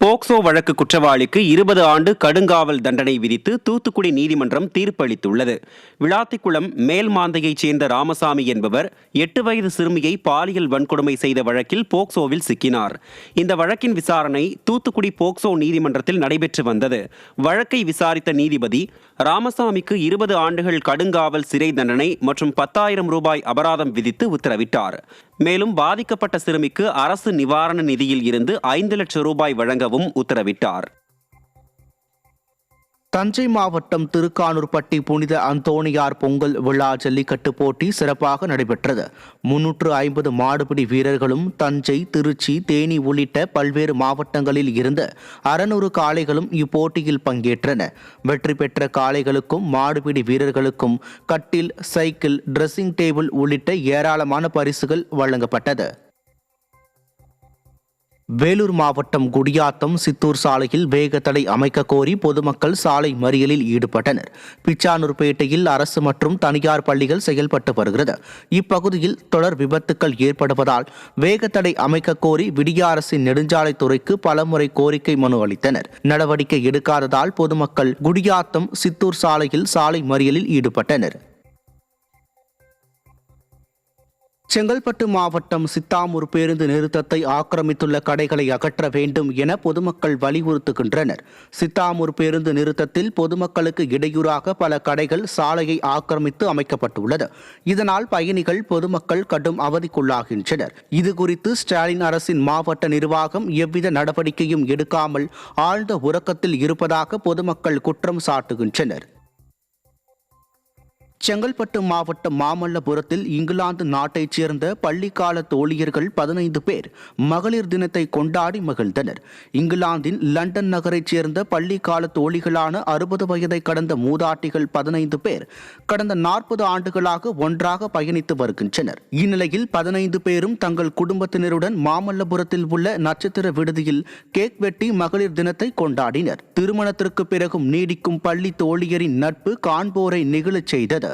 POCSO வழக்கு குற்றவாளிக்கு 20 ஆண்டு கடுங்காவல் தண்டனை விதித்து தூத்துக்குடி நீதிமன்றம் தீர்ப்பளித்துள்ளது. விளாத்திக்குளம் மேல்மாந்தையைச் சேர்ந்த ராமசாமி என்பவர் 8 வயது சிறுமியை பாலியல் வன்கொடுமை செய்த வழக்கில் போக்சோவில் சிக்கினார். இந்த வழக்கின் விசாரணை தூத்துக்குடி போக்சோ நீதிமன்றத்தில் நடைபெற்று வந்தது. வழக்கை விசாரித்த நீதிபதி ராமசாமிக்கு 20 ஆண்டுகள் கடுங்காவல் சிறை தண்டனை மற்றும் 10,000 ரூபாய் அபராதம் விதித்து உத்தரவிட்டார். மேலும் பாதிக்கப்பட்ட சிறுமிக்கு அரசு நிவாரண நிதியில் இருந்து 5 லட்சம் ரூபாய் வழங்கவும் உத்தரவிட்டார். தஞ்சை மாவட்டம் திருக்கானூர்பட்டி புனித அந்தோணியார் பொங்கல் விழா ஜல்லிக்கட்டு போட்டி சிறப்பாக நடைபெற்றது. 350 மாடுபிடி வீரர்களும் தஞ்சை, திருச்சி, தேனி உள்ளிட்ட பல்வேறு மாவட்டங்களில் இருந்து 600 காளைகளும் இப்போட்டியில் பங்கேற்றன. வெற்றி பெற்ற காளைகளுக்கும் மாடுபிடி வீரர்களுக்கும் கட்டில், சைக்கிள், டிரெஸ்ஸிங் டேபிள் உள்ளிட்ட ஏராளமான பரிசுகள் வழங்கப்பட்டது. வேலூர் மாவட்டம் குடியாத்தம் சித்தூர் சாலையில் வேகத்தடை அமைக்க கோரி பொதுமக்கள் சாலை மறியலில் ஈடுபட்டனர். பிச்சானூர்பேட்டையில் அரசு மற்றும் தனியார் பள்ளிகள் செயல்பட்டு வருகிறது. இப்பகுதியில் தொடர் விபத்துக்கள் ஏற்படுவதால் வேகத்தடை அமைக்க கோரி விடிய அரசின் நெடுஞ்சாலைத்துறைக்கு பலமுறை கோரிக்கை மனு அளித்தனர். நடவடிக்கை எடுக்காததால் பொதுமக்கள் குடியாத்தம் சித்தூர் சாலையில் சாலை மறியலில் ஈடுபட்டனர். செங்கல்பட்டு மாவட்டம் சித்தாமூர் பேருந்து நிறுத்தத்தை ஆக்கிரமித்துள்ள கடைகளை அகற்ற வேண்டும் என பொதுமக்கள் வலியுறுத்துகின்றனர். சித்தாமூர் பேருந்து நிறுத்தத்தில் பொதுமக்களுக்கு இடையூறாக பல கடைகள் சாலையை ஆக்கிரமித்து அமைக்கப்பட்டுள்ளது. இதனால் பயணிகள், பொதுமக்கள் கடும் அவதிக்குள்ளாகின்றனர். இதுகுறித்து ஸ்டாலின் அரசின் மாவட்ட நிர்வாகம் எவ்வித நடவடிக்கையும் எடுக்காமல் ஆழ்ந்த உறக்கத்தில் இருப்பதாக பொதுமக்கள் குற்றம் சாட்டுகின்றனர். செங்கல்பட்டு மாவட்டம் மாமல்லபுரத்தில் இங்கிலாந்து நாட்டைச் சேர்ந்த பள்ளிக்கால தோழியர்கள் 15 பேர் மகளிர் தினத்தை கொண்டாடி மகிழ்ந்தனர். இங்கிலாந்தின் லண்டன் நகரைச் சேர்ந்த பள்ளிக்கால தோழிகளான 60 வயதை கடந்த மூதாட்டிகள் 15 பேர் கடந்த 40 ஆண்டுகளாக ஒன்றாக பயணித்து வருகின்றனர். இந்நிலையில் 15 பேரும் தங்கள் குடும்பத்தினருடன் மாமல்லபுரத்தில் உள்ள நட்சத்திர விடுதியில் கேக் வெட்டி மகளிர் தினத்தை கொண்டாடினர். திருமணத்திற்கு பிறகும் நீடிக்கும் பள்ளி தோழியரின் நட்பு காண்போரை நெகிழச் செய்தது.